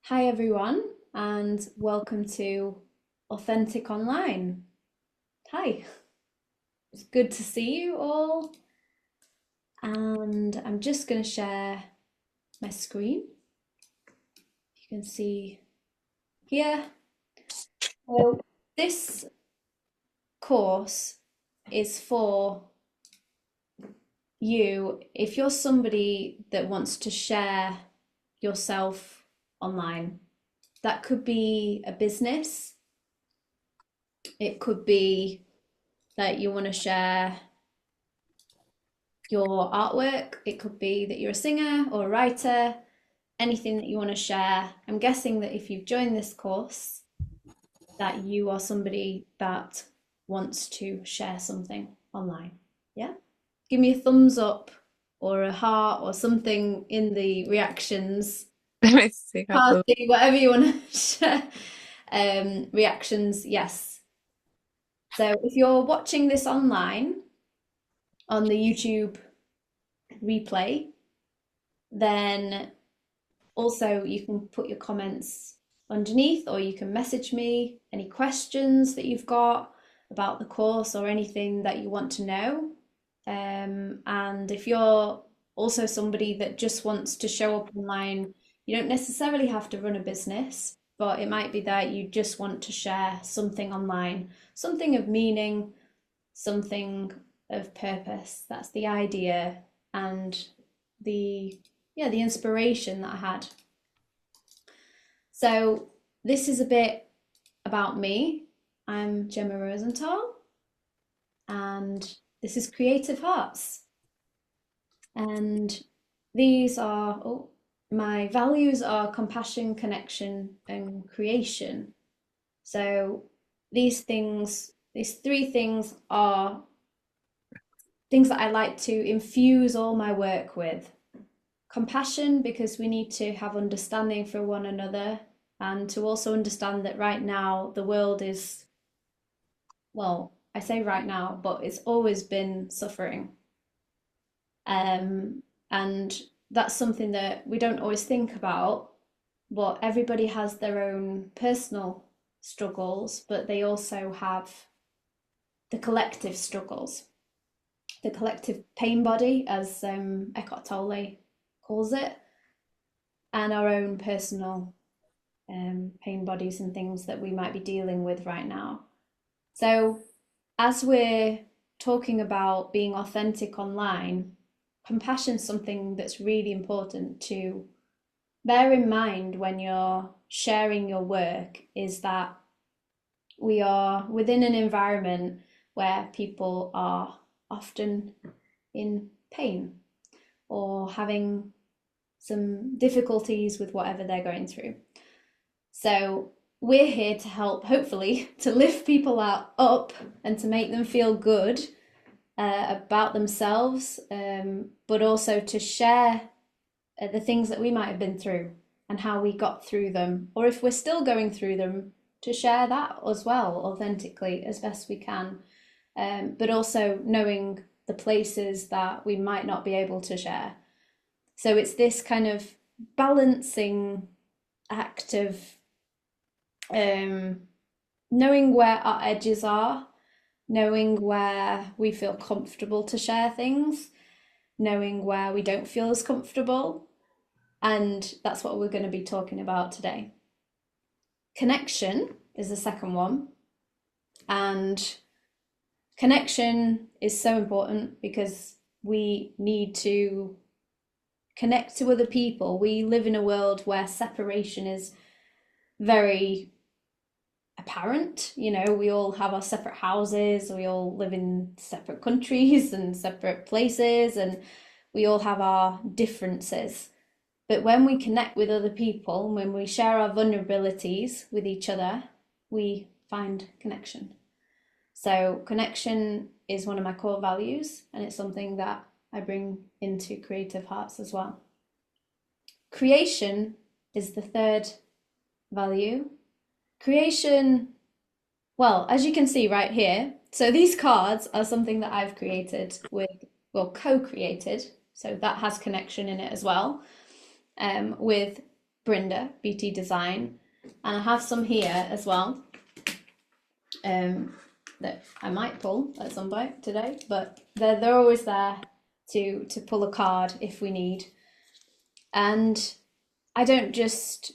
Hi, everyone, and welcome to Authentic Online. Hi, it's good to see you all. And I'm just going to share my screen. You can see here. So, this course is for you if you're somebody that wants to share yourself online. That could be a business, it could be that you want to share your artwork. It could be that you're a singer or a writer, anything that you want to share. I'm guessing that if you've joined this course, that you are somebody that wants to share something online. Yeah? Give me a thumbs up or a heart or something in the reactions. Let me see. Party, whatever you want to share. Reactions, yes. So if you're watching this online on the YouTube replay, then also you can put your comments underneath, or you can message me any questions that you've got about the course or anything that you want to know. And if you're also somebody that just wants to show up online, you don't necessarily have to run a business, but it might be that you just want to share something online, something of meaning, something of purpose. That's the idea and the the inspiration that I had. So this is a bit about me. I'm Gemma Rosenthal, and this is Creative Hearts. And these are my values are compassion, connection, and creation. So these three things are things that I like to infuse all my work with. Compassion, because we need to have understanding for one another, and to also understand that right now the world is, well, I say right now, but it's always been suffering. And that's something that we don't always think about, but everybody has their own personal struggles, but they also have the collective struggles, the collective pain body, as Eckhart Tolle calls it, and our own personal pain bodies and things that we might be dealing with right now. So, as we're talking about being authentic online, compassion is something that's really important to bear in mind when you're sharing your work, is that we are within an environment where people are often in pain or having some difficulties with whatever they're going through. So we're here to help, hopefully, to lift people up and to make them feel good about themselves, but also to share the things that we might have been through and how we got through them, or if we're still going through them, to share that as well authentically as best we can, but also knowing the places that we might not be able to share. So it's this kind of balancing act of knowing where our edges are, knowing where we feel comfortable to share things, knowing where we don't feel as comfortable. And that's what we're going to be talking about today. Connection is the second one. And connection is so important because we need to connect to other people. We live in a world where separation is very apparent. You know, we all have our separate houses, we all live in separate countries and separate places, and we all have our differences. But when we connect with other people, when we share our vulnerabilities with each other, we find connection. So connection is one of my core values, and it's something that I bring into Creative Hearts as well. Creation is the third value. Creation, well, as you can see right here, so these cards are something that I've created with, co-created, so that has connection in it as well, with Brenda BT Design, and I have some here as well, that I might pull at some point today, but they're always there to pull a card if we need. And I don't just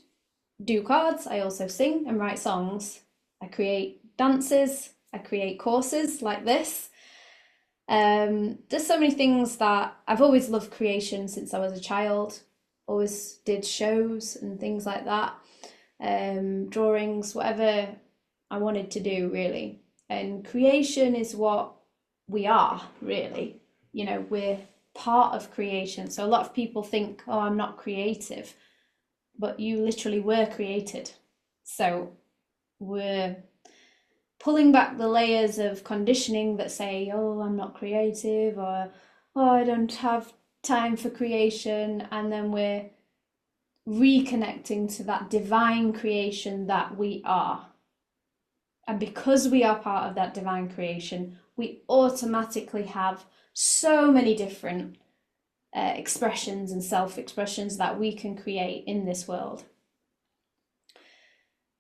do cards, I also sing and write songs. I create dances, I create courses like this. There's so many things that I've always loved creation since I was a child. Always did shows and things like that, drawings, whatever I wanted to do, really. And creation is what we are, really. You know, we're part of creation. So a lot of people think, oh, I'm not creative, but you literally were created. So we're pulling back the layers of conditioning that say, oh, I'm not creative, or oh, I don't have time for creation. And then we're reconnecting to that divine creation that we are. And because we are part of that divine creation, we automatically have so many different expressions and self-expressions that we can create in this world.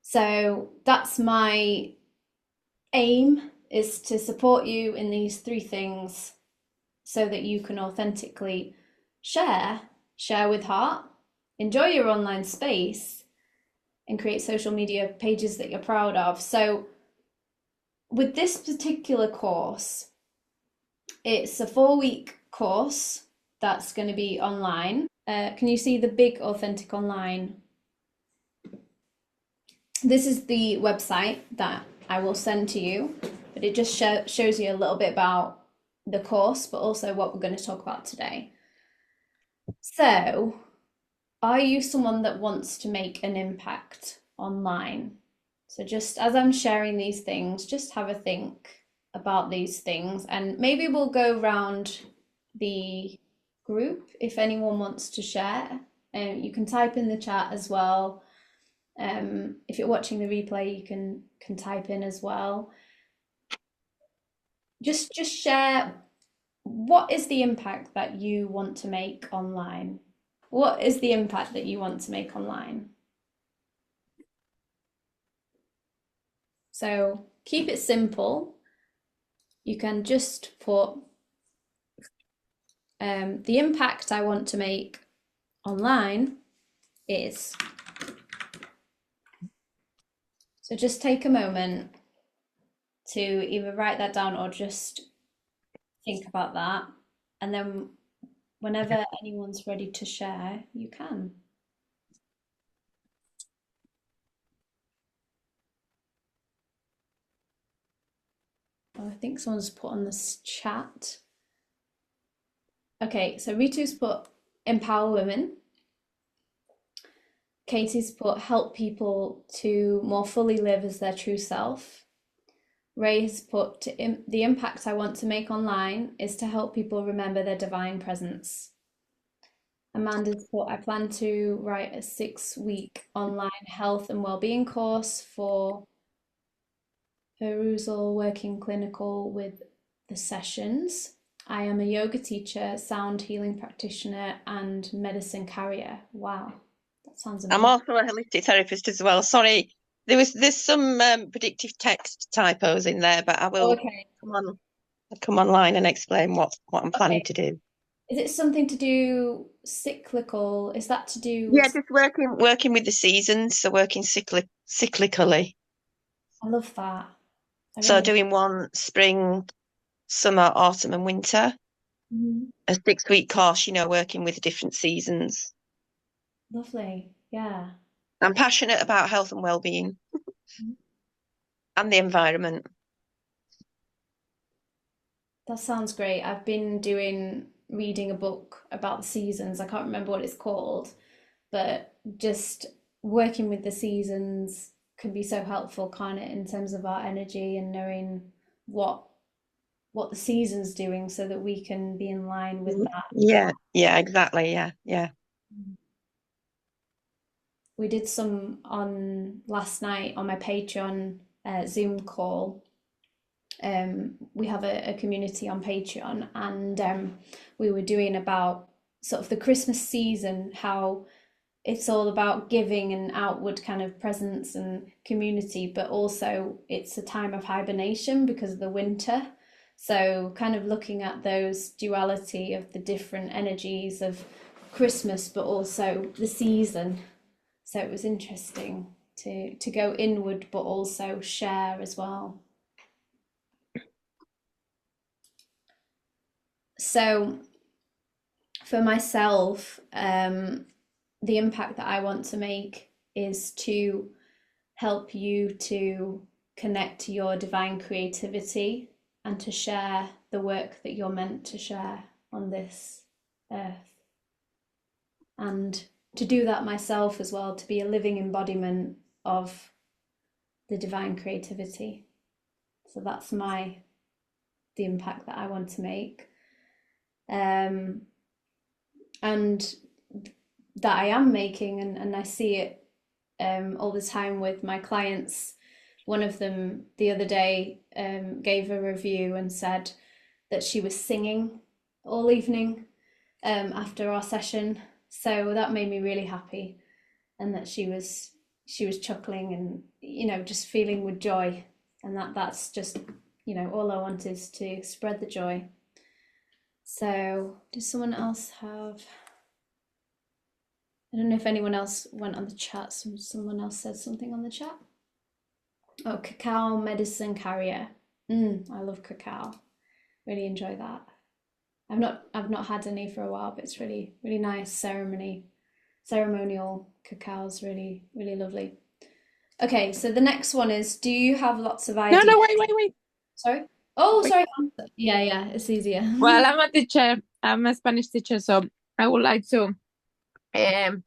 So that's my aim, is to support you in these three things so that you can authentically share with heart, enjoy your online space, and create social media pages that you're proud of. So with this particular course, it's a 4-week course that's going to be online. Can you see the big authentic online? This is the website that I will send to you, but it just shows you a little bit about the course, but also what we're going to talk about today. So, are you someone that wants to make an impact online? So just as I'm sharing these things, just have a think about these things, and maybe we'll go around the group if anyone wants to share. You can type in the chat as well. If you're watching the replay, you can type in as well. Just share, what is the impact that you want to make online? What is the impact that you want to make online? So keep it simple. You can just put the impact I want to make online is. So just take a moment to either write that down or just think about that. And then whenever anyone's ready to share, you can. Oh, I think someone's put on this chat. Okay, so Ritu's put empower women. Katie's put help people to more fully live as their true self. Ray has put the impact I want to make online is to help people remember their divine presence. Amanda's put, I plan to write a 6-week online health and wellbeing course for perusal, working clinical with the sessions. I am a yoga teacher, sound healing practitioner, and medicine carrier. Wow, that sounds amazing. I'm also a holistic therapist as well. Sorry, there's some predictive text typos in there, but I will come online and explain what I'm planning to do. Is it something to do cyclical? Is that to do Yeah, just working with the seasons, so working cyclically. I love that. So doing one spring, summer, autumn, and winter. A 6-week course, working with different seasons. Lovely. Yeah. I'm passionate about health and well-being and the environment. That sounds great. I've been reading a book about the seasons. I can't remember what it's called, but just working with the seasons can be so helpful, can't it, in terms of our energy and knowing what the season's doing so that we can be in line with that. Yeah, exactly. Yeah. We did some on last night on my Patreon Zoom call. We have a community on Patreon, and we were doing about sort of the Christmas season, how it's all about giving and outward kind of presence and community, but also it's a time of hibernation because of the winter. So, kind of looking at those duality of the different energies of Christmas, but also the season. So it was interesting to go inward, but also share as well. So for myself, the impact that I want to make is to help you to connect to your divine creativity and to share the work that you're meant to share on this earth. And to do that myself as well, to be a living embodiment of the divine creativity. So that's the impact that I want to make. And that I am making, and I see it all the time with my clients. One of them the other day gave a review and said that she was singing all evening after our session. So that made me really happy, and that she was chuckling and just feeling with joy, and that's just all I want is to spread the joy. So does someone else have? I don't know if anyone else went on the chat. Someone else said something on the chat. Oh, cacao medicine carrier. I love cacao. Really enjoy that. I've not had any for a while, but it's really really nice ceremonial cacao's really really lovely. Okay, so the next one is: do you have lots of No, ideas? wait. Sorry. Oh, Wait. sorry. Yeah, it's easier. Well, I'm a teacher. I'm a Spanish teacher, so I would like to, build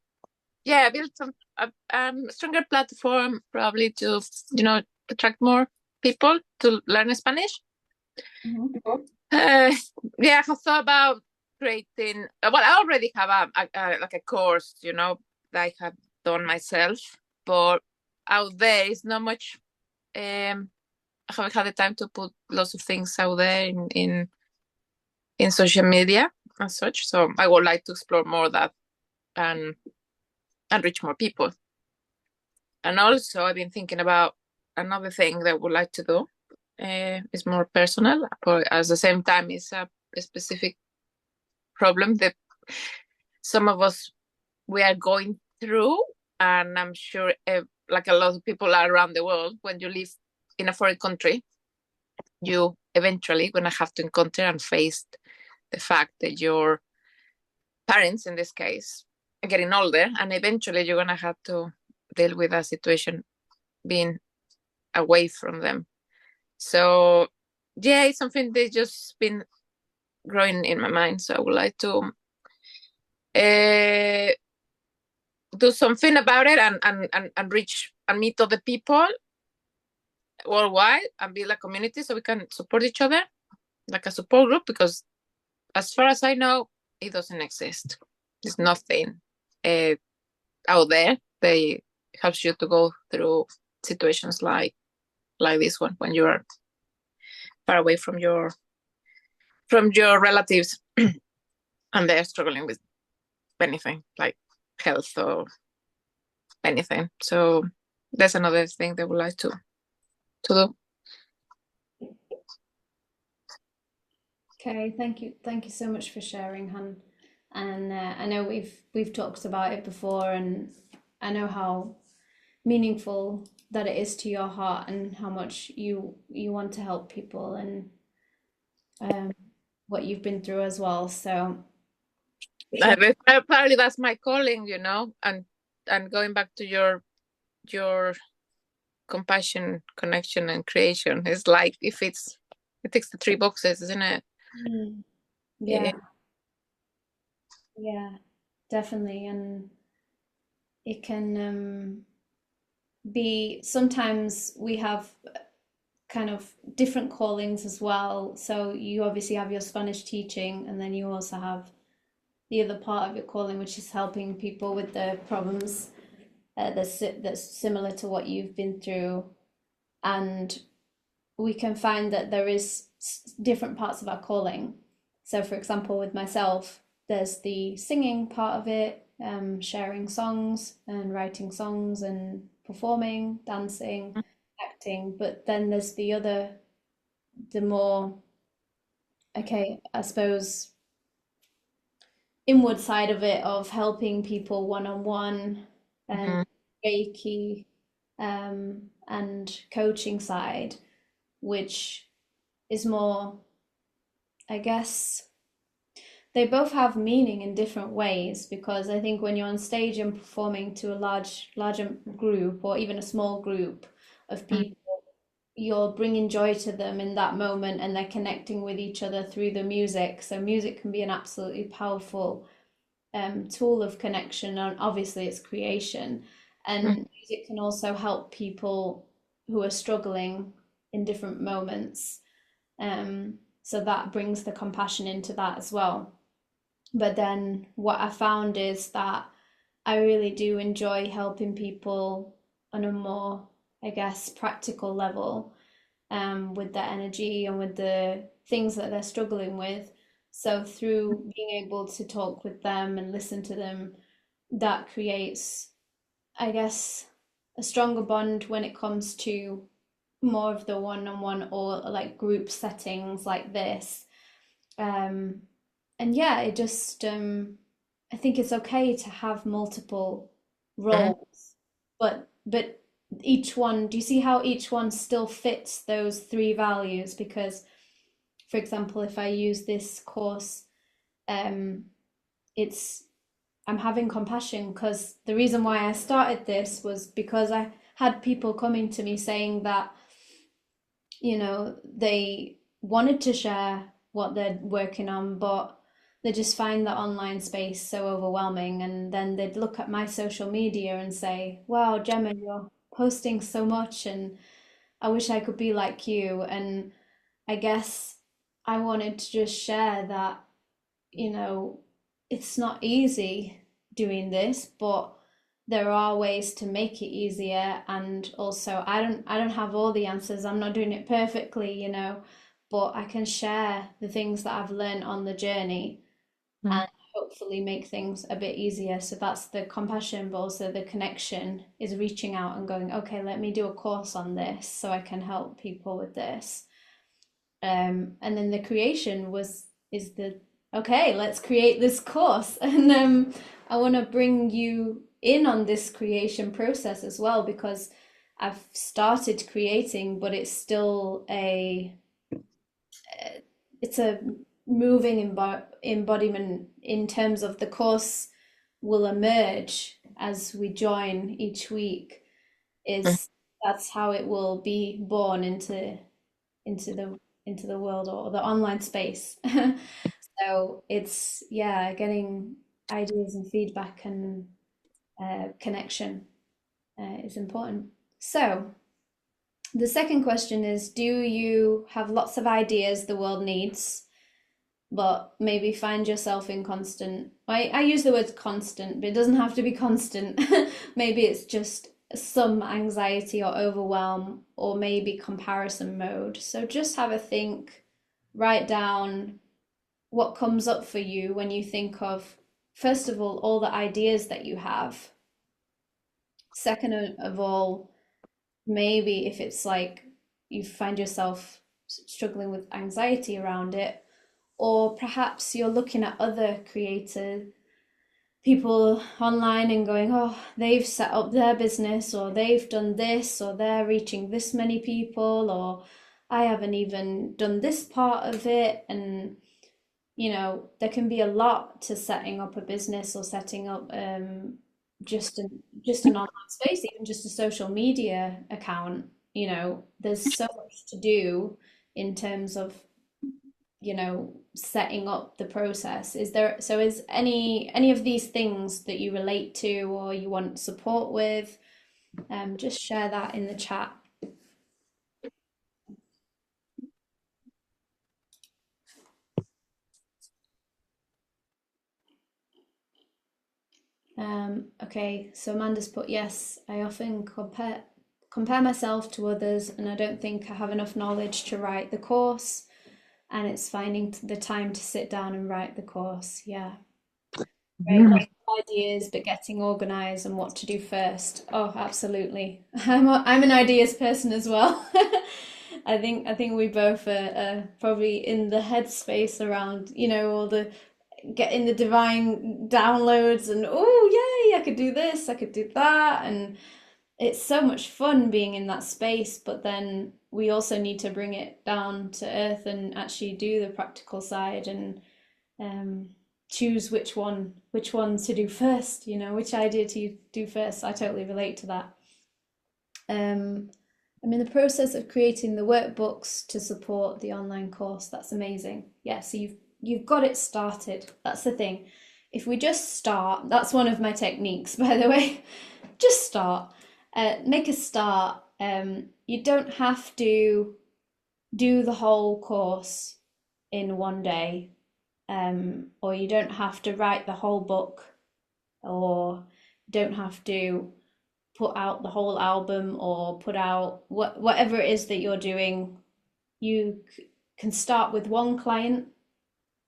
a stronger platform, probably to, attract more people to learn Spanish. Mhm. Yeah, I have thought about creating. Well, I already have a course, that I have done myself, but out there is not much. I haven't had the time to put lots of things out there in social media and such. So I would like to explore more that and reach more people. And also, I've been thinking about another thing that I would like to do. Is more personal, but at the same time, it's a specific problem that some of us we are going through, and I'm sure, like a lot of people are around the world, when you live in a foreign country, you eventually gonna have to encounter and face the fact that your parents, in this case, are getting older, and eventually you're gonna have to deal with a situation being away from them. So yeah, it's something that just been growing in my mind. So I would like to do something about it and reach and meet other people worldwide and build a community so we can support each other, like a support group, because as far as I know, it doesn't exist. There's nothing out there that helps you to go through situations like this one when you are far away from your relatives and they're struggling with anything like health or anything. So that's another thing that I would like to do. Okay, thank you so much for sharing, Han. And I know we've talked about it before, and I know how meaningful that it is to your heart, and how much you want to help people, and what you've been through as well. So Apparently that's my calling, and going back to your compassion, connection, and creation. It's like if it ticks the three boxes, isn't it? yeah, yeah, definitely. And it can be, sometimes we have kind of different callings as well. So you obviously have your Spanish teaching, and then you also have the other part of your calling, which is helping people with the problems that's similar to what you've been through. And we can find that there is different parts of our calling. So, for example, with myself, there's the singing part of it, sharing songs and writing songs and performing, dancing, acting. But then there's the more, okay, I suppose, inward side of it, of helping people one-on-one and Reiki, and coaching side, which is more, I guess, they both have meaning in different ways, because I think when you're on stage and performing to a larger group, or even a small group of people, you're bringing joy to them in that moment, and they're connecting with each other through the music. So music can be an absolutely powerful tool of connection, and obviously it's creation. And music can also help people who are struggling in different moments. So that brings the compassion into that as well. But then what I found is that I really do enjoy helping people on a more, I guess, practical level, with their energy and with the things that they're struggling with. So through being able to talk with them and listen to them, that creates, I guess, a stronger bond when it comes to more of the one-on-one or like group settings like this. And yeah, it just I think it's okay to have multiple roles, but each one, do you see how each one still fits those three values? Because, for example, if I use this course, um, it's I'm having compassion, because the reason why I started this was because I had people coming to me saying that, they wanted to share what they're working on, but they just find the online space so overwhelming. And then they'd look at my social media and say, wow, Gemma, you're posting so much, and I wish I could be like you. And I guess I wanted to just share that, it's not easy doing this, but there are ways to make it easier. And also, I don't have all the answers. I'm not doing it perfectly, but I can share the things that I've learned on the journey and hopefully make things a bit easier. So that's the compassion, but also the connection is reaching out and going, okay, let me do a course on this so I can help people with this. And then the creation is the, okay, let's create this course. And I want to bring you in on this creation process as well, because I've started creating, but it's still it's a moving embodiment. In terms of the course will emerge as we join each week, is that's how it will be born into the world, or the online space. So it's, yeah, getting ideas and feedback and connection is important. So the second question is, do you have lots of ideas the world needs, but maybe find yourself in constant, I use the word constant, but it doesn't have to be constant. Maybe it's just some anxiety or overwhelm, or maybe comparison mode. So just have a think, write down what comes up for you when you think of, first of all the ideas that you have. Second of all, maybe if it's like you find yourself struggling with anxiety around it, or perhaps you're looking at other creative people online and going, oh, they've set up their business, or they've done this, or they're reaching this many people, or I haven't even done this part of it. And there can be a lot to setting up a business, or setting up just an online space, even just a social media account. There's so much to do in terms of setting up the process. Is any of these things that you relate to, or you want support with? Just share that in the chat. Okay, so Amanda's put, yes, I often compare myself to others, and I don't think I have enough knowledge to write the course, and it's finding the time to sit down and write the course. Yeah. Right, lots of ideas, but getting organized and what to do first. Oh, absolutely. I'm an ideas person as well. I think we both are probably in the headspace around, all the getting the divine downloads and oh yay, I could do this, I could do that, and it's so much fun being in that space, but then we also need to bring it down to earth and actually do the practical side and um, choose which one to do first, which idea to do first. I totally relate to that. I'm in the process of creating the workbooks to support the online course. That's amazing. Yeah, so you've got it started. That's the thing. If we just start, that's one of my techniques, by the way. Just start. Make a start. You don't have to do the whole course in one day, or you don't have to write the whole book, or you don't have to put out the whole album or put out whatever it is that you're doing. You can start with one client.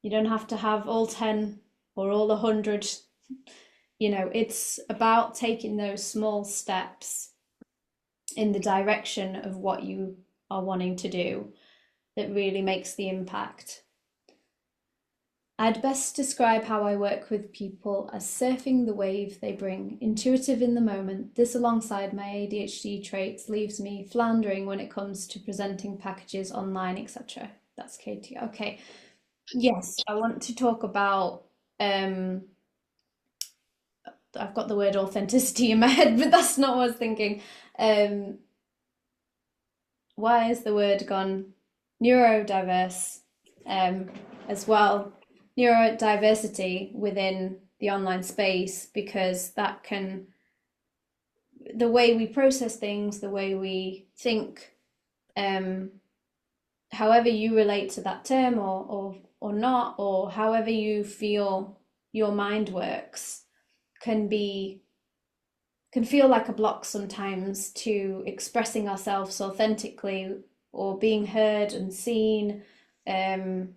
You don't have to have all 10 or all 100. It's about taking those small steps in the direction of what you are wanting to do that really makes the impact. I'd best describe how I work with people as surfing the wave they bring, intuitive in the moment. This, alongside my ADHD traits, leaves me floundering when it comes to presenting packages online, etc. That's Katie. Okay. Yes, I want to talk about I've got the word authenticity in my head, but that's not what I was thinking. Why has the word gone? Neurodiverse as well. Neurodiversity within the online space, because that can, the way we process things, the way we think, however you relate to that term or not, or however you feel your mind works, can feel like a block sometimes to expressing ourselves authentically or being heard and seen. That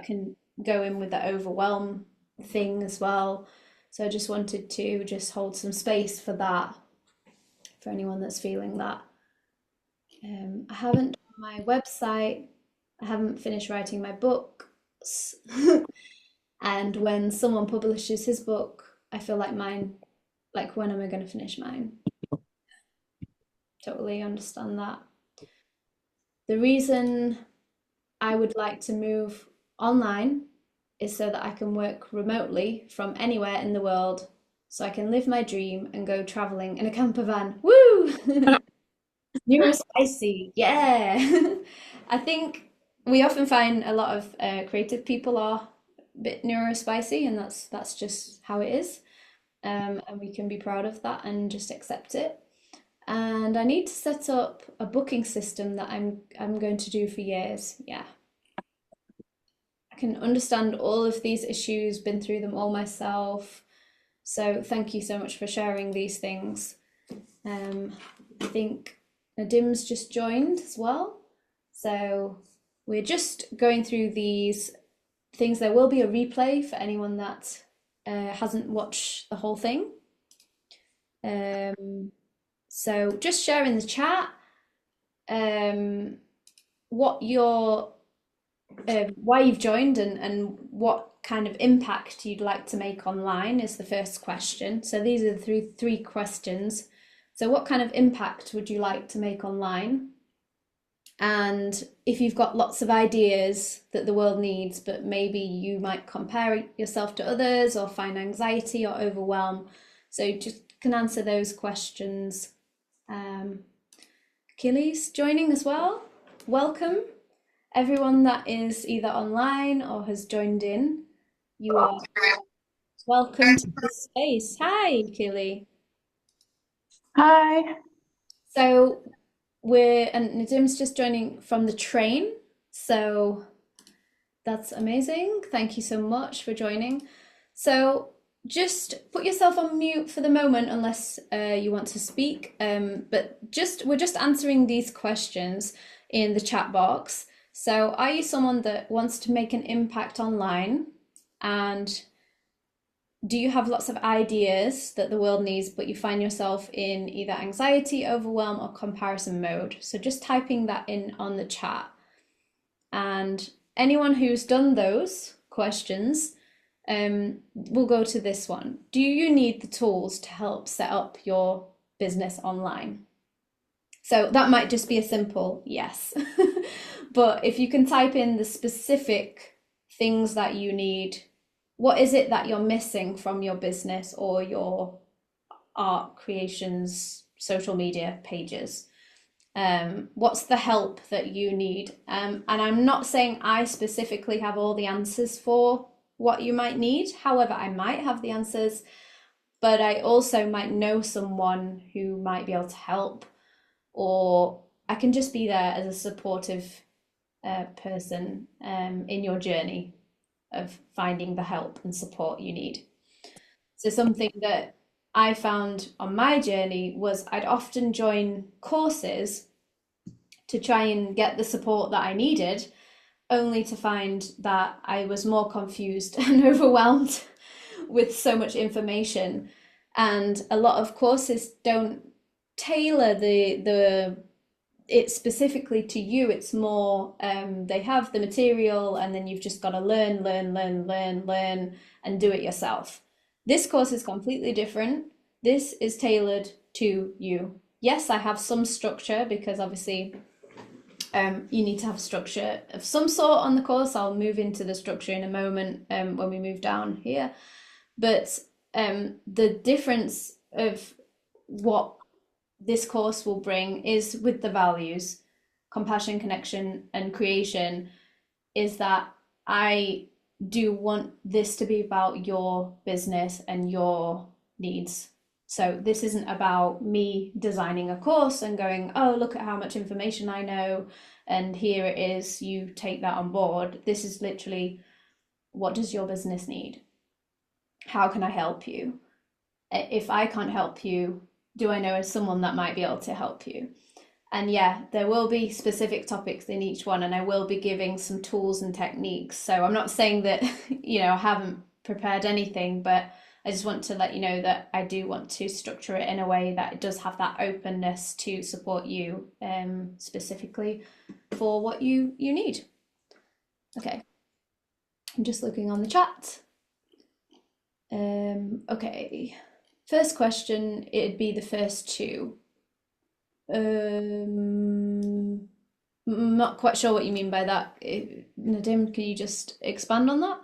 can go in with the overwhelm thing as well. So I just wanted to just hold some space for that, for anyone that's feeling that. I haven't done my website. I haven't finished writing my books. And when someone publishes his book, I feel like mine, like, when am I going to finish mine? Totally understand that. The reason I would like to move online is so that I can work remotely from anywhere in the world, so I can live my dream and go traveling in a camper van. Woo! Neurospicy, yeah. I think we often find a lot of creative people are a bit neurospicy, and that's just how it is. And we can be proud of that and just accept it. And I need to set up a booking system that I'm going to do for years. Yeah. I can understand all of these issues, been through them all myself. So thank you so much for sharing these things. I think Nadim's just joined as well. So we're just going through these things. There will be a replay for anyone that hasn't watched the whole thing. So just share in the chat what your why you've joined and what kind of impact you'd like to make online is the first question. So these are the three questions. So what kind of impact would you like to make online? And if you've got lots of ideas that the world needs, but maybe you might compare yourself to others or find anxiety or overwhelm. So just can answer those questions. Achilles joining as well. Welcome. Everyone that is either online or has joined in, you are welcome to this space. Hi, Keely. Hi. So and Nadim's just joining from the train, so that's amazing. Thank you so much for joining. So just put yourself on mute for the moment unless you want to speak, but we're just answering these questions in the chat box. So are you someone that wants to make an impact online and do you have lots of ideas that the world needs, but you find yourself in either anxiety, overwhelm, or comparison mode? So just typing that in on the chat. And anyone who's done those questions, we'll go to this one. Do you need the tools to help set up your business online? So that might just be a simple yes. But if you can type in the specific things that you need, what is it that you're missing from your business or your art creations, social media pages? What's the help that you need? And I'm not saying I specifically have all the answers for what you might need. However, I might have the answers, but I also might know someone who might be able to help, or I can just be there as a supportive person in your journey of finding the help and support you need. So something that I found on my journey was I'd often join courses to try and get the support that I needed, only to find that I was more confused and overwhelmed with so much information. And a lot of courses don't tailor the it specifically to you. It's more they have the material and then you've just got to learn and do it yourself. This course is completely different. This is tailored to you. Yes, I have some structure because obviously you need to have structure of some sort on the course. I'll move into the structure in a moment when we move down here. But the difference of what this course will bring is with the values, compassion, connection, and creation, is that I do want this to be about your business and your needs. So this isn't about me designing a course and going, oh, look at how much information I know, and here it is, you take that on board. This is literally, what does your business need? How can I help you? If I can't help you, do I know someone that might be able to help you? And yeah, there will be specific topics in each one, and I will be giving some tools and techniques. So I'm not saying that, I haven't prepared anything, but I just want to let you know that I do want to structure it in a way that it does have that openness to support you specifically for what you need. Okay, I'm just looking on the chat. Okay, first question, it'd be the first two. I'm not quite sure what you mean by that. Nadim, can you just expand on that?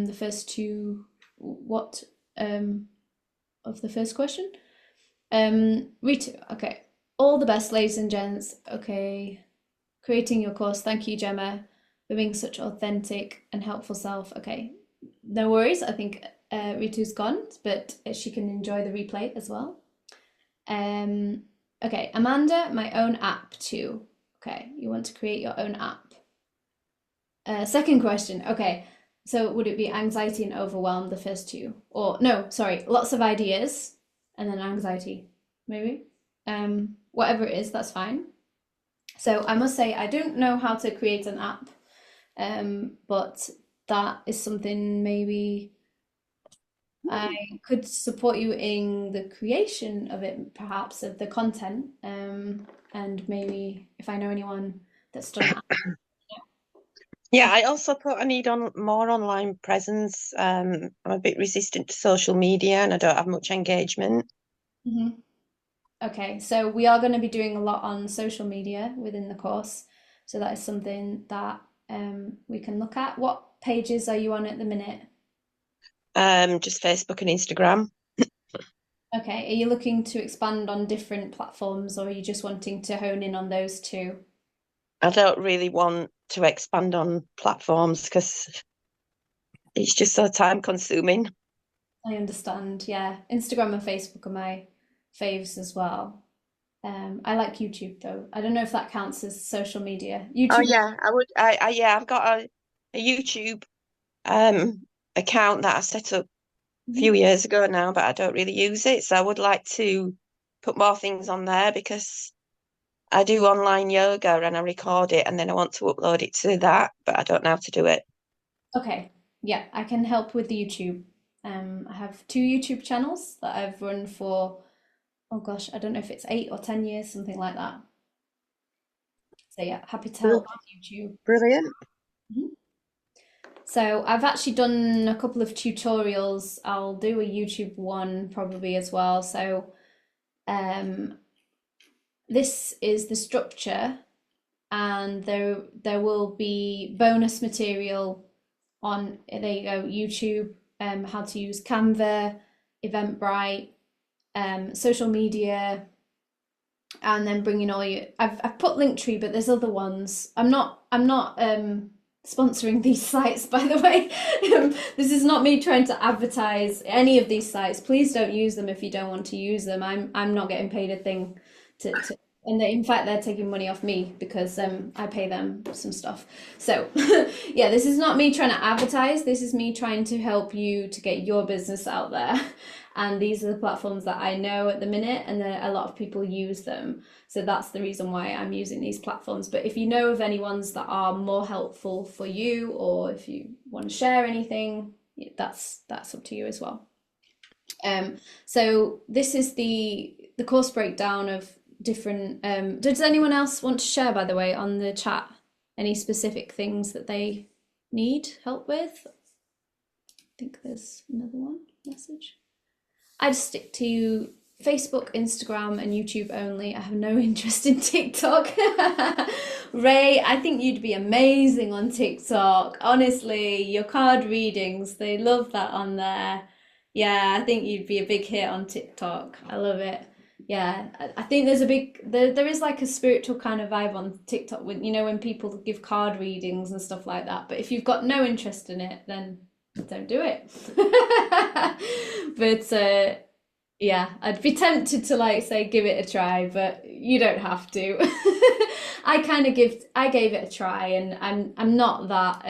The first two, what of the first question? Ritu, okay. All the best, ladies and gents. Okay. Creating your course. Thank you, Gemma, for being such authentic and helpful self. Okay. No worries. I think Ritu's gone, but she can enjoy the replay as well. Okay, Amanda, my own app too. Okay, you want to create your own app. Second question. Okay, so would it be anxiety and overwhelm, the first two? Or no, sorry, lots of ideas and then anxiety, maybe. Whatever it is, that's fine. So I must say, I don't know how to create an app, but that is something maybe I could support you in the creation of it, perhaps, of the content, and maybe if I know anyone that's done that. Yeah, I also thought I need more online presence. I'm a bit resistant to social media and I don't have much engagement. Mm-hmm. Okay, so we are going to be doing a lot on social media within the course. So that is something that we can look at. What pages are you on at the minute? Just Facebook and Instagram. Okay, are you looking to expand on different platforms, or are you just wanting to hone in on those two? I don't really want to expand on platforms because it's just so time consuming. I understand, yeah. Instagram and Facebook are my faves as well. I like YouTube though. I don't know if that counts as social media. Oh YouTube. yeah, I would. Yeah, I've got a YouTube account that I set up a few years ago now, but I don't really use it. So I would like to put more things on there because I do online yoga and I record it and then I want to upload it to that, but I don't know how to do it. Okay, yeah, I can help with the YouTube. I have two YouTube channels that I've run for, oh gosh, I don't know if it's 8 or 10 years, something like that. So yeah, happy to help with YouTube. Brilliant. Mhm. So I've actually done a couple of tutorials. I'll do a YouTube one probably as well. So um, this is the structure, and there will be bonus material on, there you go, YouTube, how to use Canva, Eventbrite, social media, and then bringing all your, I've put Linktree, but there's other ones. I'm not sponsoring these sites, by the way. This is not me trying to advertise any of these sites. Please don't use them if you don't want to use them. I'm not getting paid a thing to and in fact they're taking money off me because I pay them some stuff. So yeah, this is not me trying to advertise. This is me trying to help you to get your business out there. And these are the platforms that I know at the minute, and a lot of people use them. So that's the reason why I'm using these platforms. But if you know of any ones that are more helpful for you, or if you want to share anything, that's up to you as well. So this is the course breakdown of different. Does anyone else want to share, by the way, on the chat, any specific things that they need help with? I think there's another one message. I'd stick to Facebook, Instagram, and YouTube only. I have no interest in TikTok. Ray, I think you'd be amazing on TikTok. Honestly, your card readings, they love that on there. Yeah, I think you'd be a big hit on TikTok. I love it. Yeah, I think there's a big, there is like a spiritual kind of vibe on TikTok when, when people give card readings and stuff like that. But if you've got no interest in it, then don't do it. But yeah, I'd be tempted to like say give it a try, but you don't have to. I gave it a try, and I'm not that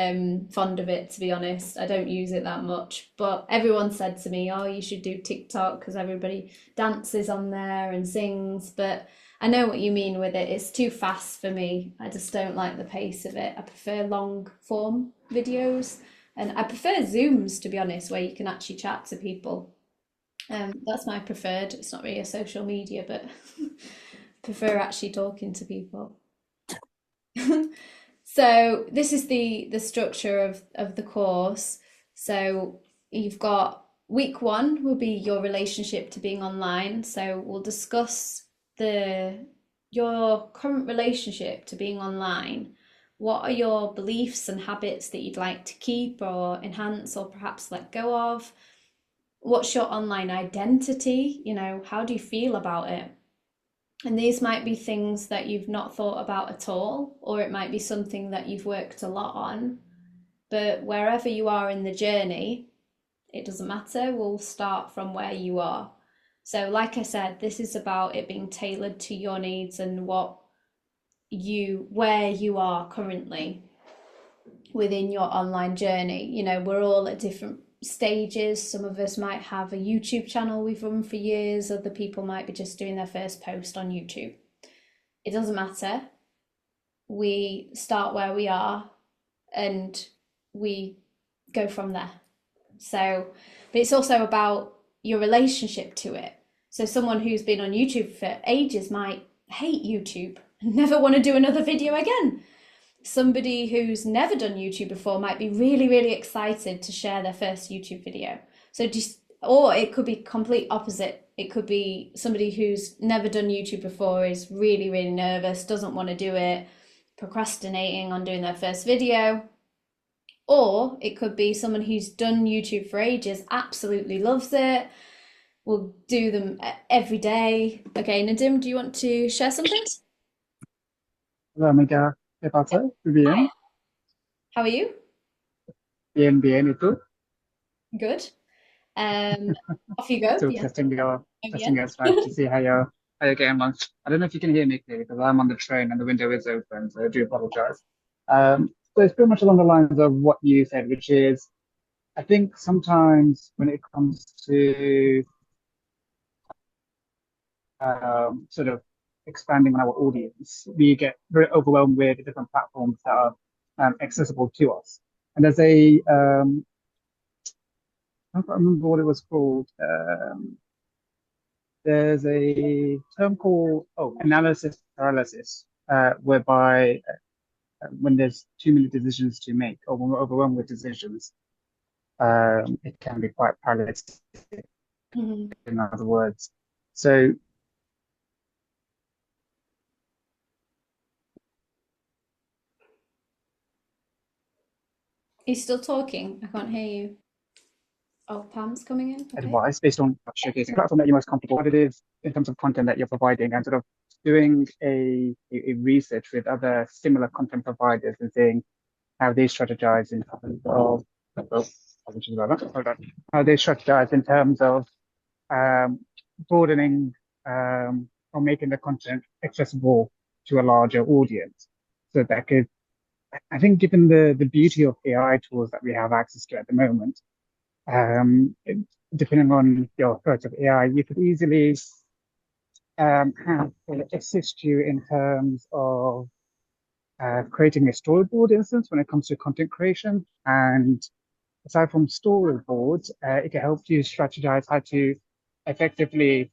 fond of it, to be honest. I don't use it that much, but everyone said to me, "Oh, you should do TikTok because everybody dances on there and sings." But I know what you mean with it. It's too fast for me. I just don't like the pace of it. I prefer long form videos. And I prefer Zooms, to be honest, where you can actually chat to people. That's my preferred. It's not really a social media, but prefer actually talking to people. So this is the structure of the course. So you've got week 1 will be your relationship to being online. So we'll discuss your current relationship to being online. What are your beliefs and habits that you'd like to keep or enhance or perhaps let go of? What's your online identity? How do you feel about it? And these might be things that you've not thought about at all, or it might be something that you've worked a lot on. But wherever you are in the journey, it doesn't matter. We'll start from where you are. So, like I said, this is about it being tailored to your needs and where you are currently within your online journey. We're all at different stages. Some of us might have a YouTube channel we've run for years. Other people might be just doing their first post on YouTube. It doesn't matter. We start where we are and we go from there. So, but it's also about your relationship to it. So someone who's been on YouTube for ages might hate YouTube and never want to do another video again. Somebody who's never done YouTube before might be really, really excited to share their first YouTube video. Or it could be complete opposite. It could be somebody who's never done YouTube before, is really, really nervous, doesn't want to do it, procrastinating on doing their first video. Or it could be someone who's done YouTube for ages, absolutely loves it, will do them every day. Okay, Nadim, do you want to share something? Hola amiga, ¿qué pasa? ¿Muy bien? How are you? Bien, bien. ¿Y tú? Good. Off you go. Still Yeah. testing your Skype to see how you're getting on. I don't know if you can hear me clearly because I'm on the train and the window is open, so I do apologize. So it's pretty much along the lines of what you said, which is I think sometimes when it comes to sort of expanding on our audience, we get very overwhelmed with the different platforms that are accessible to us. And there's I can't remember what it was called. There's a term called analysis paralysis, whereby when there's too many decisions to make, or when we're overwhelmed with decisions, it can be quite paralytic, Mhm. in other words. So Are you still talking? I can't hear you. Oh, Pam's coming in. Okay. advice based on showcasing a platform that you're most comfortable, what it is in terms of content that you're providing, and sort of doing a research with other similar content providers and seeing how they strategize in terms of apologies about that. Hold on. How they strategize in terms of broadening or making the content accessible to a larger audience. So that could, I think, given the beauty of AI tools that we have access to at the moment, um, depending on your threats of AI, you could easily have it assist you in terms of creating a storyboard instance when it comes to content creation. And aside from storyboards, it can help you strategize how to effectively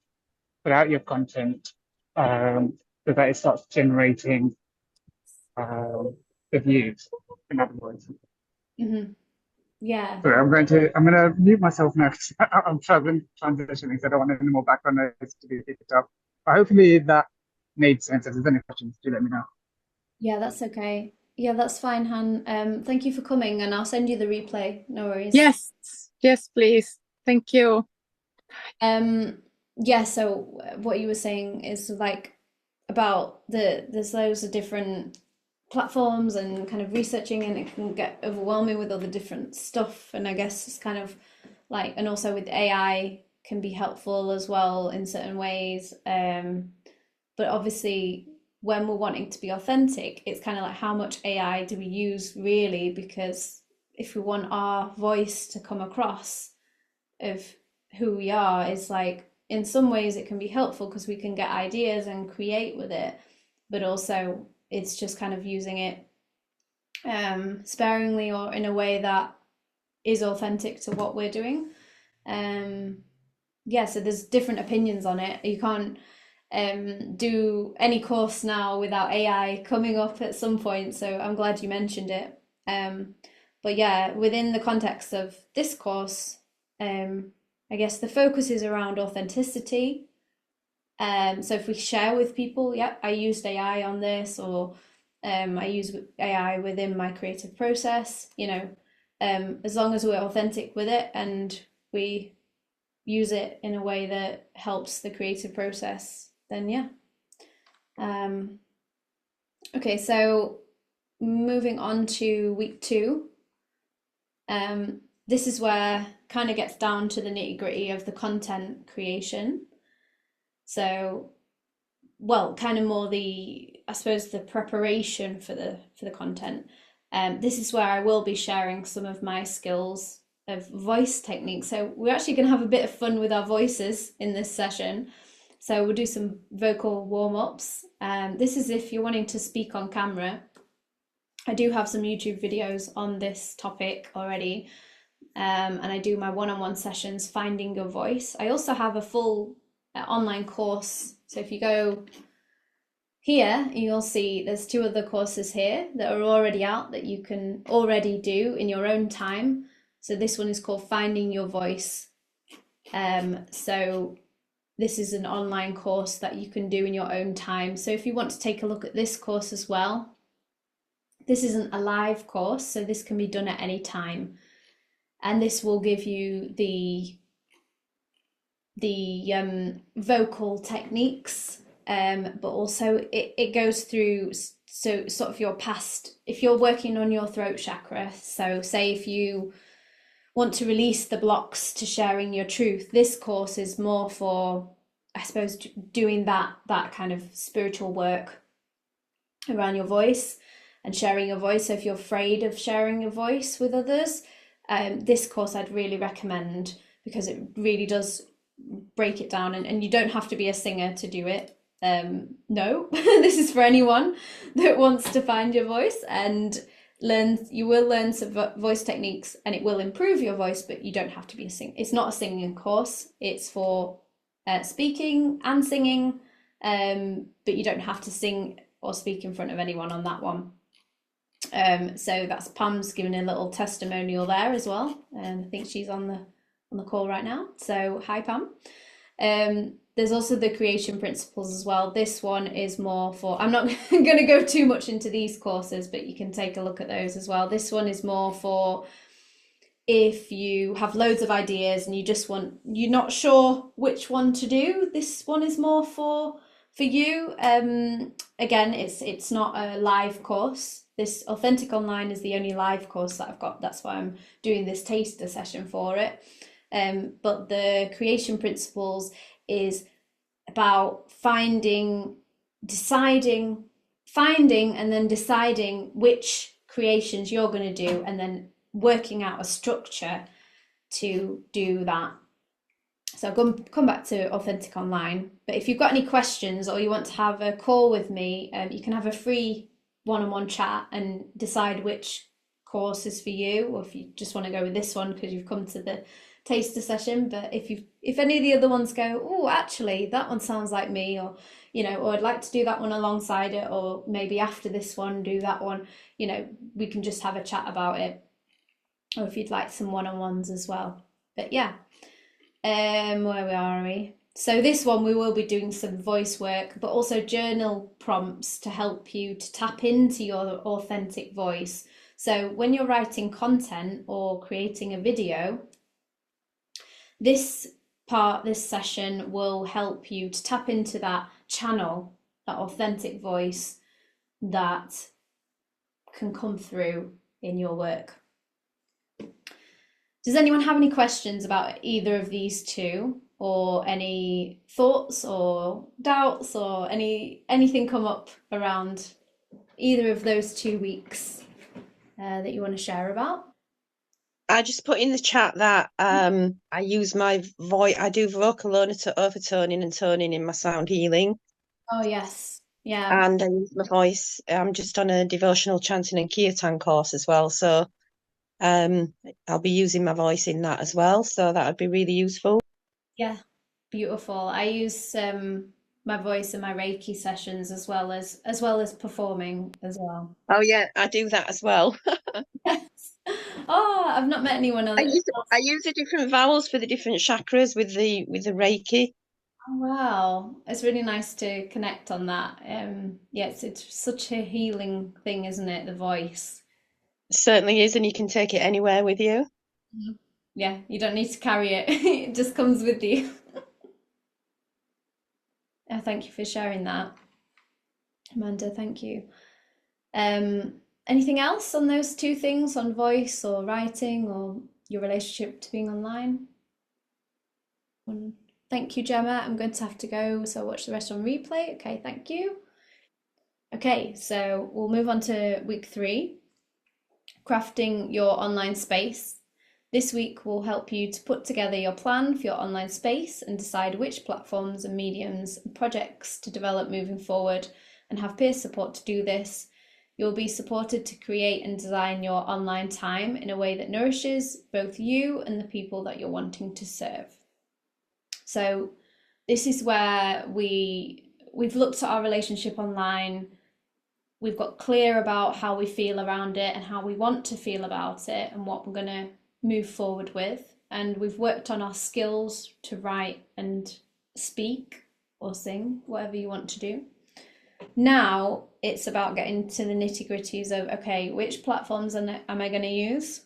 put out your content so that it starts generating the views, in other words. Mm-hmm. Yeah. So I'm going to mute myself now because I'm transitioning, so I don't want any more background noise to be picked up. But hopefully that made sense. If there's any questions, do let me know. Yeah, that's okay. Yeah, that's fine, Han. Thank you for coming, and I'll send you the replay. No worries. Yes, yes, please. Thank you. Yeah, so what you were saying is like about there's loads of different platforms and kind of researching, and it can get overwhelming with all the different stuff. And I guess it's kind of like, and also with AI can be helpful as well in certain ways. But obviously, when we're wanting to be authentic, it's kind of like how much AI do we use really? Because if we want our voice to come across of who we are, is like in some ways it can be helpful because we can get ideas and create with it, but also it's just kind of using it sparingly or in a way that is authentic to what we're doing. Yeah, so there's different opinions on it. You can't do any course now without AI coming up at some point, so I'm glad you mentioned it. But yeah, within the context of this course, I guess the focus is around authenticity. So if we share with people, yeah, I used AI on this, or I use AI within my creative process, as long as we're authentic with it and we use it in a way that helps the creative process, then yeah. Okay, so moving on to week 2. This is where kind of gets down to the nitty-gritty of the content creation. So, well, kind of more I suppose the preparation for the content. This is where I will be sharing some of my skills of voice techniques. So we're actually going to have a bit of fun with our voices in this session. So we'll do some vocal warm-ups. This is if you're wanting to speak on camera. I do have some YouTube videos on this topic already. And I do my one-on-one sessions, Finding Your Voice. I also have a full online course. So if you go here, you'll see there's 2 other courses here that are already out that you can already do in your own time. So this one is called Finding Your Voice. So this is an online course that you can do in your own time. So if you want to take a look at this course as well, this isn't a live course, so this can be done at any time. And this will give you the vocal techniques, but also it goes through, so sort of your past, if you're working on your throat chakra, so say if you want to release the blocks to sharing your truth, this course is more for, I suppose, doing that kind of spiritual work around your voice and sharing your voice. So if you're afraid of sharing your voice with others, this course I'd really recommend, because it really does break it down, and you don't have to be a singer to do it. No, this is for anyone that wants to find your voice. And you will learn some voice techniques, and it will improve your voice, but you don't have to be it's not a singing course. It's for speaking and singing, but you don't have to sing or speak in front of anyone on that one. So that's Pam's giving a little testimonial there as well, and I think she's on the call right now. So hi, Pam. There's also the creation principles as well. This one is more for, I'm not going to go too much into these courses, but you can take a look at those as well. This one is more for if you have loads of ideas and you're not sure which one to do. This one is more for you. Again, it's not a live course. This Authentic Online is the only live course that I've got. That's why I'm doing this taster session for it. But the creation principles is about finding and then deciding which creations you're going to do, and then working out a structure to do that. So I'll come back to Authentic Online. But if you've got any questions or you want to have a call with me, you can have a free one-on-one chat and decide which course is for you, or if you just want to go with this one because you've come to the taster session. But if any of the other ones go, oh, actually that one sounds like me, or or I'd like to do that one alongside it, or maybe after this one do that one, we can just have a chat about it, or if you'd like some one-on-ones as well. But yeah, where are we? So this one we will be doing some voice work, but also journal prompts to help you to tap into your authentic voice. So when you're writing content or creating a video, this session will help you to tap into that channel, that authentic voice that can come through in your work. Does anyone have any questions about either of these two, or any thoughts or doubts, or anything come up around either of those 2 weeks that you want to share about? I just put in the chat that I use my voice. I do vocal overtoning and toning in my sound healing. Oh yes, yeah. And I use my voice. I'm just on a devotional chanting and kirtan course as well, so I'll be using my voice in that as well. So that would be really useful. Yeah, beautiful. I use my voice in my Reiki sessions as well as performing as well. Oh yeah, I do that as well. Yes. Oh, I've not met anyone else. I use the different vowels for the different chakras with the Reiki. Oh, wow, it's really nice to connect on that. Yeah, it's such a healing thing, isn't it? The voice. It certainly is, and you can take it anywhere with you. Yeah, you don't need to carry it. It just comes with you. Thank you for sharing that, Amanda. Thank you. Anything else on those two things, on voice or writing or your relationship to being online? Thank you, Gemma. I'm going to have to go, so I'll watch the rest on replay. Okay, thank you. Okay, so we'll move on to week 3, crafting your online space. This week will help you to put together your plan for your online space and decide which platforms and mediums and projects to develop moving forward, and have peer support to do this. You'll be supported to create and design your online time in a way that nourishes both you and the people that you're wanting to serve. So this is where we've looked at our relationship online. We've got clear about how we feel around it and how we want to feel about it and what we're going to move forward with. And we've worked on our skills to write and speak or sing, whatever you want to do. Now it's about getting to the nitty-gritties of, okay, which platforms am I going to use?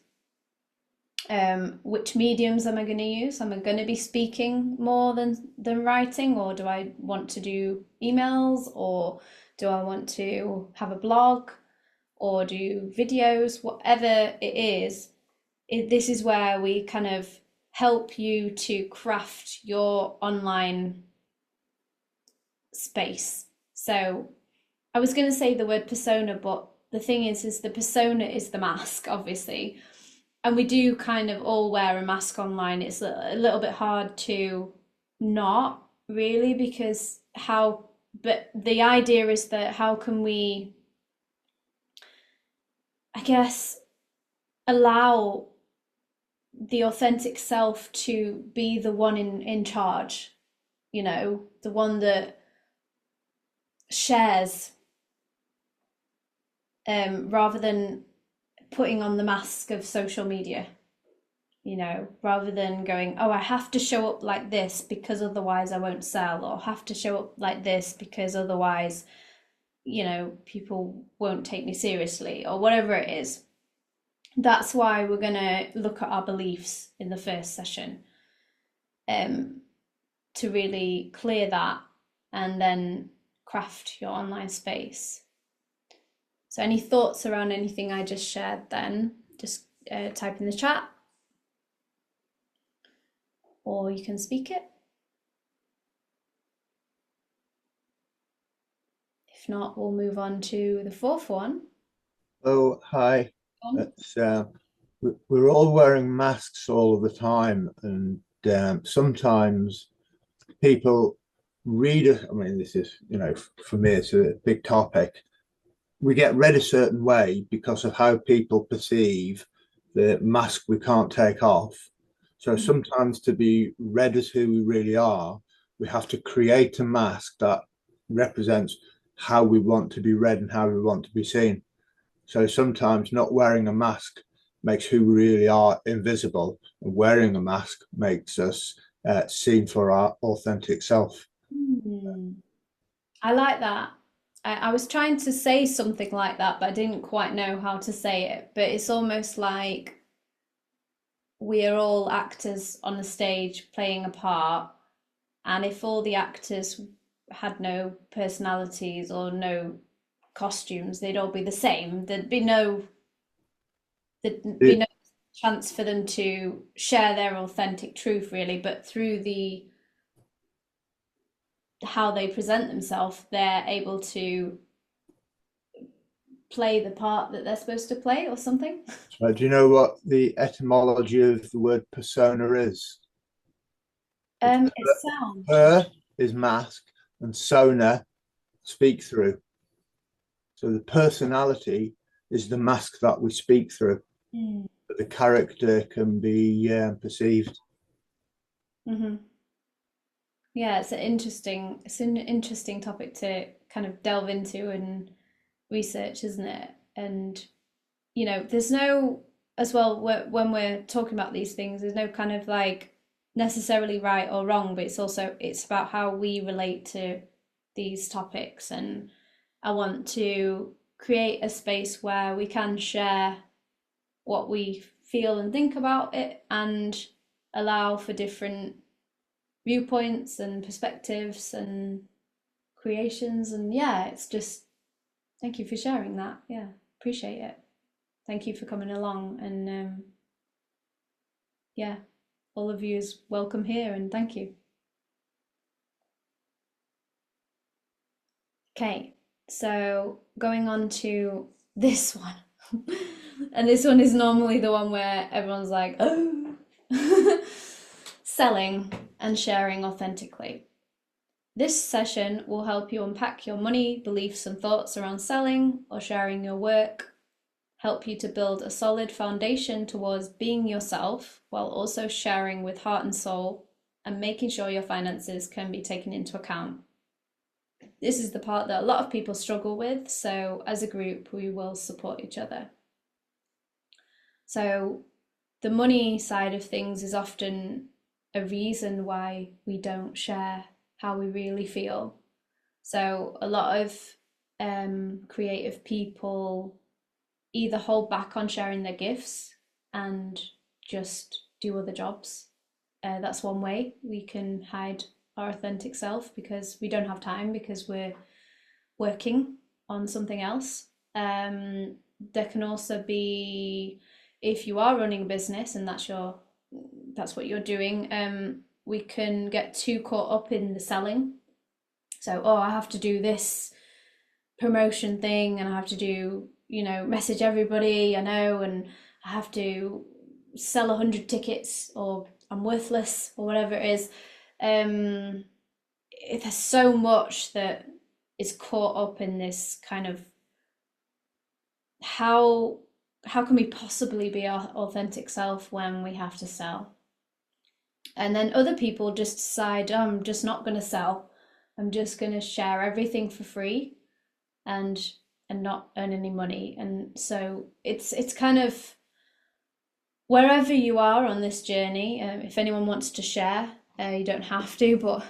Which mediums am I going to use? Am I going to be speaking more than writing, or do I want to do emails, or do I want to have a blog or do videos? Whatever it is, this is where we kind of help you to craft your online space. So I was going to say the word persona, but the thing is the persona is the mask, obviously. And we do kind of all wear a mask online. It's a little bit hard to not really, because but the idea is that how can we I guess, allow the authentic self to be the one in charge, the one that shares, rather than putting on the mask of social media, rather than going, oh, I have to show up like this because otherwise I won't sell, or have to show up like this because otherwise, people won't take me seriously, or whatever it is. That's why we're going to look at our beliefs in the first session, to really clear that and then craft your online space. So any thoughts around anything I just shared then, just type in the chat, or you can speak it. If not, we'll move on to the fourth one. Oh, hi. It's, we're all wearing masks all of the time, and sometimes people read it. I mean, this is, for me, it's a big topic. We get read a certain way because of how people perceive the mask we can't take off. So sometimes to be read as who we really are, we have to create a mask that represents how we want to be read and how we want to be seen. So sometimes not wearing a mask makes who we really are invisible, and wearing a mask makes us seen for our authentic self. I like that. I was trying to say something like that, but I didn't quite know how to say it. But it's almost like we are all actors on a stage playing a part, and if all the actors had no personalities or no costumes, they'd all be the same. There'd be no chance for them to share their authentic truth, really. But through how they present themselves, they're able to play the part that they're supposed to play, or something. So do you know what the etymology of the word persona is? It's sound. Per is mask and sona, speak through. So the personality is the mask that we speak through. But the character can be perceived. Yeah, it's an interesting topic to kind of delve into and research, isn't it? And there's no, as well, when we're talking about these things, there's no kind of like necessarily right or wrong, but it's about how we relate to these topics. And I want to create a space where we can share what we feel and think about it, and allow for different viewpoints and perspectives and creations. And yeah, it's just, thank you for sharing that. Yeah, appreciate it. Thank you for coming along, and yeah, all of you is welcome here, and thank you. Okay, so going on to this one. And this one is normally the one where everyone's like, oh. Selling and sharing authentically. This session will help you unpack your money, beliefs, and thoughts around selling or sharing your work, help you to build a solid foundation towards being yourself while also sharing with heart and soul, and making sure your finances can be taken into account. This is the part that a lot of people struggle with, so as a group, we will support each other. So the money side of things is often a reason why we don't share how we really feel. So a lot of creative people either hold back on sharing their gifts and just do other jobs. That's one way we can hide our authentic self, because we don't have time because we're working on something else. There can also be, if you are running a business and that's what you're doing, we can get too caught up in the selling. So, I have to do this promotion thing, and I have to do, message everybody I know, and I have to sell 100 tickets, or I'm worthless, or whatever it is. There's so much that is caught up in this kind of how how can we possibly be our authentic self when we have to sell? And then other people just decide, oh, I'm just not going to sell. I'm just going to share everything for free and not earn any money. And so it's kind of wherever you are on this journey. If anyone wants to share, you don't have to, but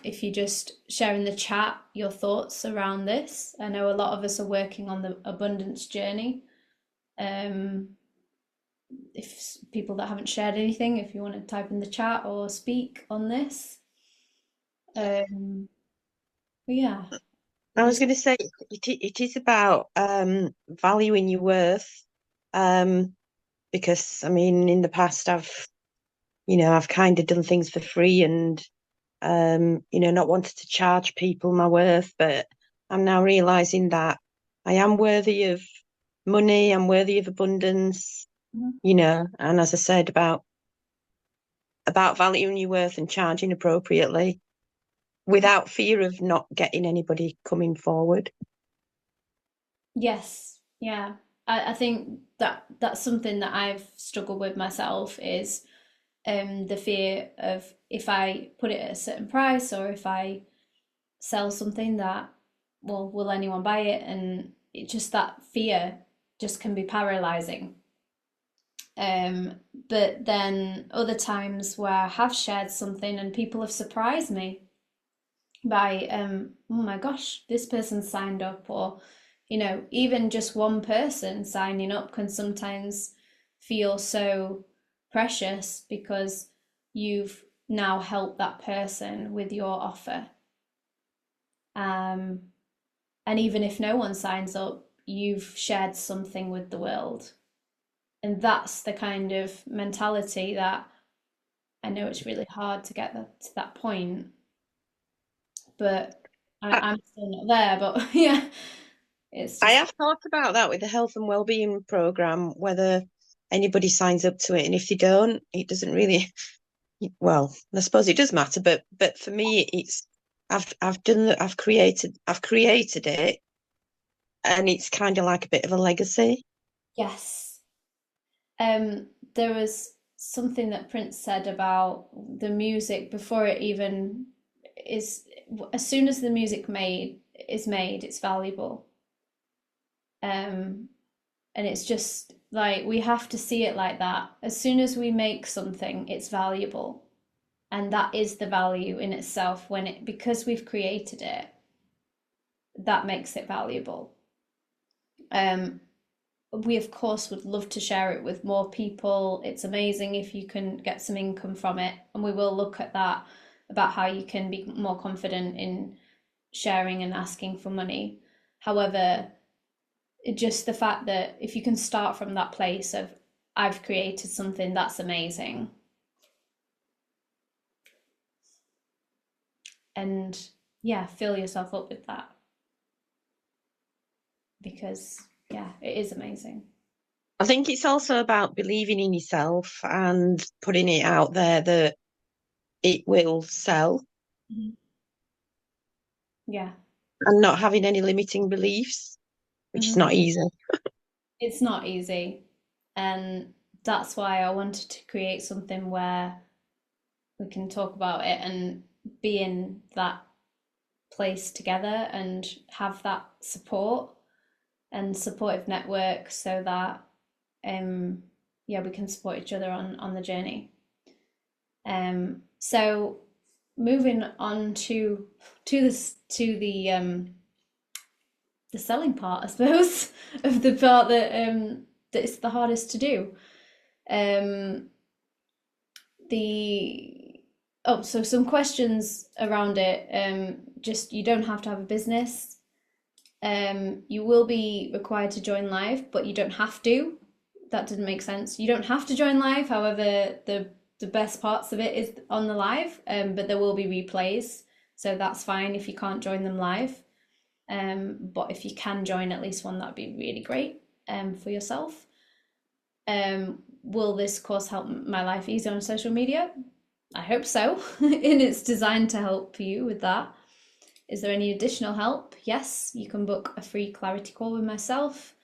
if you just share in the chat your thoughts around this. I know a lot of us are working on the abundance journey. If people that haven't shared anything, if you want to type in the chat or speak on this. Yeah. I was going to say it is about valuing your worth, because I mean, in the past I've kind of done things for free and not wanted to charge people my worth, but I'm now realizing that I am worthy of money, I'm worthy of abundance, and as I said about valuing your worth and charging appropriately without fear of not getting anybody coming forward. Yes, yeah. I think that's something that I've struggled with myself is the fear of if I put it at a certain price or if I sell something that, well, will anyone buy it? And it just that fear just can be paralyzing. But then other times where I have shared something and people have surprised me by oh my gosh, this person signed up, or even just one person signing up can sometimes feel so precious because you've now helped that person with your offer. And even if no one signs up, you've shared something with the world. And that's the kind of mentality that I know it's really hard to get to that point, but I'm still not there. But yeah, it's I just, have thought about that with the health and wellbeing program, whether anybody signs up to it, and if they don't, it doesn't really. Well, I suppose it does matter, but for me, it's I've created it, and it's kind of like a bit of a legacy. yes. There was something that Prince said about the music before it even is. As soon as the music is made, it's valuable. And it's just like we have to see it like that. As soon as we make something, it's valuable, and that is the value in itself. Because we've created it, that makes it valuable. We of course would love to share it with more people. It's amazing if you can get some income from it, and we will look at that about how you can be more confident in sharing and asking for money. However, just the fact that if you can start from that place of I've created something, that's amazing. And yeah, fill yourself up with that, because yeah, it is amazing. I think it's also about believing in yourself and putting it out there that it will sell. Yeah. And not having any limiting beliefs, which is not easy. It's not easy. And that's why I wanted to create something where we can talk about it and be in that place together and have that support and supportive network so that we can support each other on the journey. So moving on to the selling part, I suppose, of the part that is the hardest to do. So some questions around it. Just you don't have to have a business. You will be required to join live, but you don't have to. That didn't make sense. You don't have to join live. However, the best parts of it is on the live, but there will be replays, so that's fine if you can't join them live. But if you can join at least one, that'd be really great for yourself. Will this course help my life easier on social media? I hope so. And it's designed to help you with that. Is there any additional help? Yes, you can book a free clarity call with myself.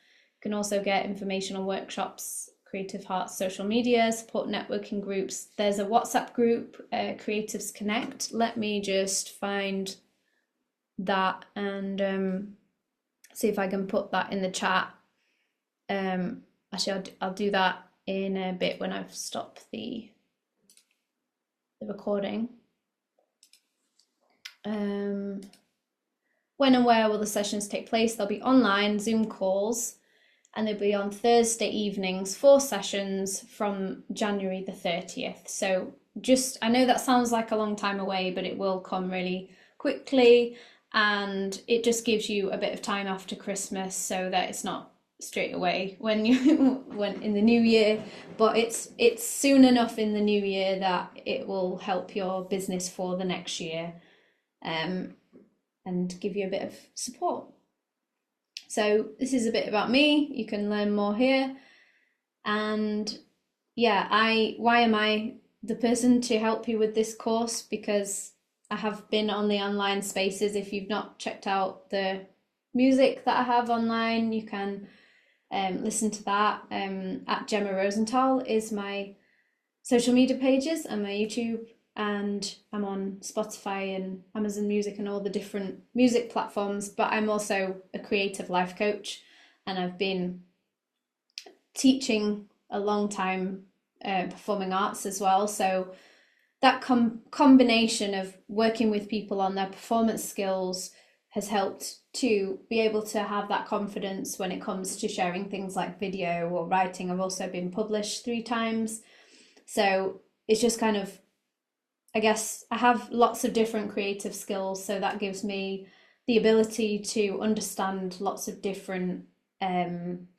You can also get information on workshops, Creative Hearts social media, support networking groups. There's a WhatsApp group, Creatives Connect. Let me just find that and see if I can put that in the chat. Actually, I'll do that in a bit when I've stopped the recording. When and where will the sessions take place? They'll be online Zoom calls, and they'll be on Thursday evenings, 4 sessions from January the 30th. So I know that sounds like a long time away, but it will come really quickly, and it just gives you a bit of time after Christmas so that it's not straight away when in the new year, but it's soon enough in the new year that it will help your business for the next year, and give you a bit of support. So this is a bit about me. You can learn more here. And yeah, why am I the person to help you with this course? Because I have been on the online spaces. If you've not checked out the music that I have online, you can listen to that. At Gemma Rosenthal is my social media pages and my YouTube, and I'm on Spotify and Amazon Music and all the different music platforms. But I'm also a creative life coach, and I've been teaching a long time performing arts as well. So that combination of working with people on their performance skills has helped to be able to have that confidence when it comes to sharing things like video or writing. I've also been published 3 times. So it's just kind of, I guess I have lots of different creative skills, so that gives me the ability to understand lots of different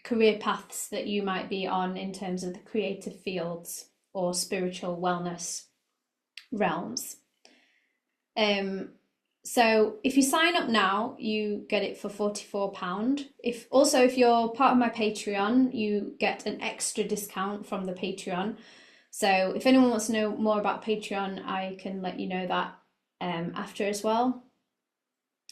career paths that you might be on in terms of the creative fields or spiritual wellness realms. So if you sign up now, you get it for £44. If you're part of my Patreon, you get an extra discount from the Patreon. So if anyone wants to know more about Patreon, I can let you know that after as well.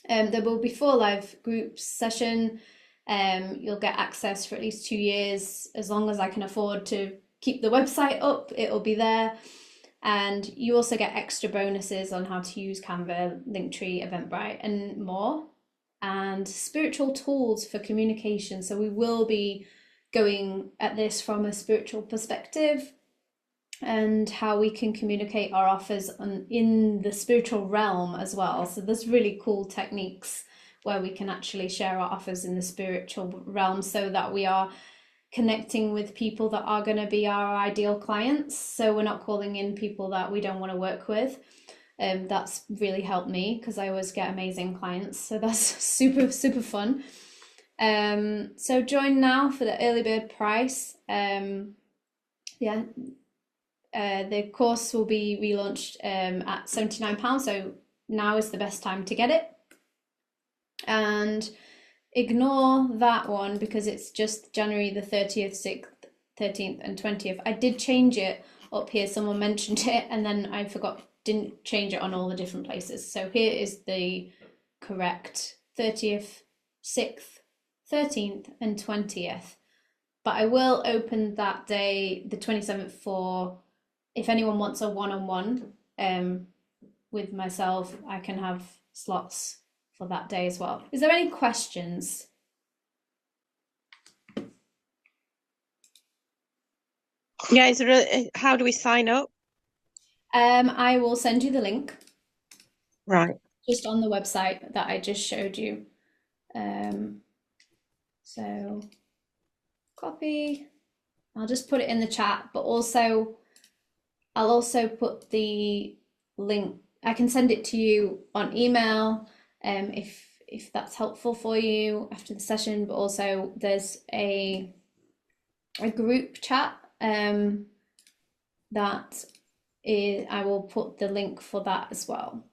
There will be 4 live group session. You'll get access for at least 2 years. As long as I can afford to keep the website up, it'll be there. And you also get extra bonuses on how to use Canva, Linktree, Eventbrite, and more. And spiritual tools for communication. So we will be going at this from a spiritual perspective, and how we can communicate our offers in the spiritual realm as well. So there's really cool techniques where we can actually share our offers in the spiritual realm, so that we are connecting with people that are going to be our ideal clients. So we're not calling in people that we don't want to work with. That's really helped me, because I always get amazing clients. So that's super, super fun. So join now for the early bird price. The course will be relaunched at £79, so now is the best time to get it. And ignore that one because it's just January the 30th, 6th, 13th and 20th. I did change it up here, someone mentioned it, and then I didn't change it on all the different places. So here is the correct 30th, 6th, 13th and 20th. But I will open that day, the 27th, for if anyone wants a one-on-one with myself, I can have slots for that day as well. Is there any questions? Yeah, how do we sign up? I will send you the link. Right. Just on the website that I just showed you. So copy. I'll just put it in the chat, but also I'll also put the link. I can send it to you on email if that's helpful for you after the session, but also there's a group chat that I will put the link for that as well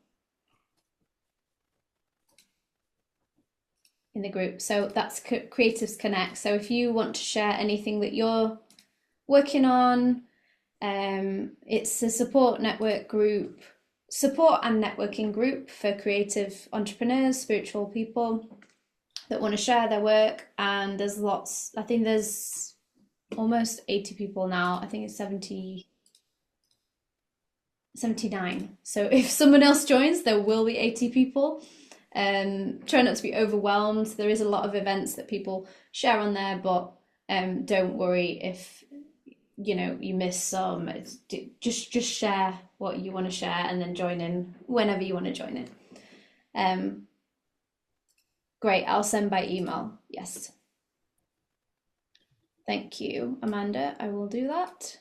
in the group. So that's Creatives Connect. So if you want to share anything that you're working on, it's a support and networking group for creative entrepreneurs, spiritual people. that want to share their work, and there's lots. I think there's almost 80 people now. I think it's 79. So if someone else joins, there will be 80 people. Try not to be overwhelmed. There is a lot of events that people share on there, but don't worry if you miss some. Just share what you want to share, and then join in whenever you want to join in. Great, I'll send by email. Yes. Thank you, Amanda. I will do that.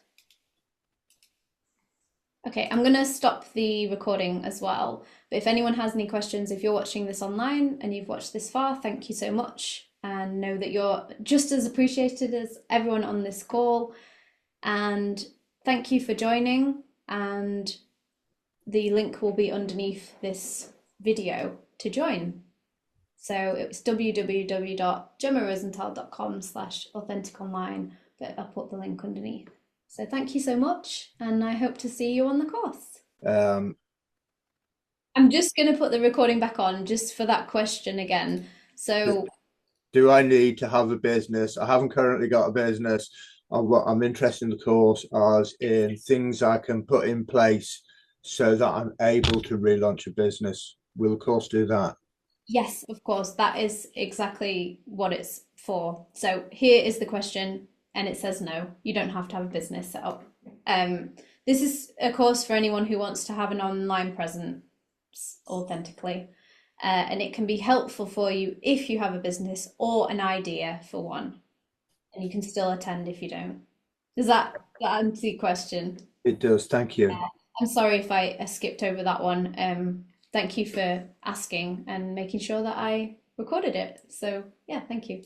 Okay, I'm going to stop the recording as well. But if anyone has any questions, if you're watching this online and you've watched this far, thank you so much. And know that you're just as appreciated as everyone on this call. And thank you for joining. And the link will be underneath this video to join. So it's www.gemmarosenthal.com/authentic-online, but I'll put the link underneath. So thank you so much, and I hope to see you on the course. I'm just going to put the recording back on just for that question again. So, do I need to have a business? I haven't currently got a business. I'm interested in the course as in things I can put in place so that I'm able to relaunch a business. Will the course do that? Yes, of course. That is exactly what it's for. So here is the question, and it says no, you don't have to have a business set up. This is a course for anyone who wants to have an online presence authentically. And it can be helpful for you if you have a business or an idea for one. And you can still attend if you don't. Does that answer your question? It does. Thank you. I'm sorry if I skipped over that one. Thank you for asking and making sure that I recorded it. So yeah, thank you.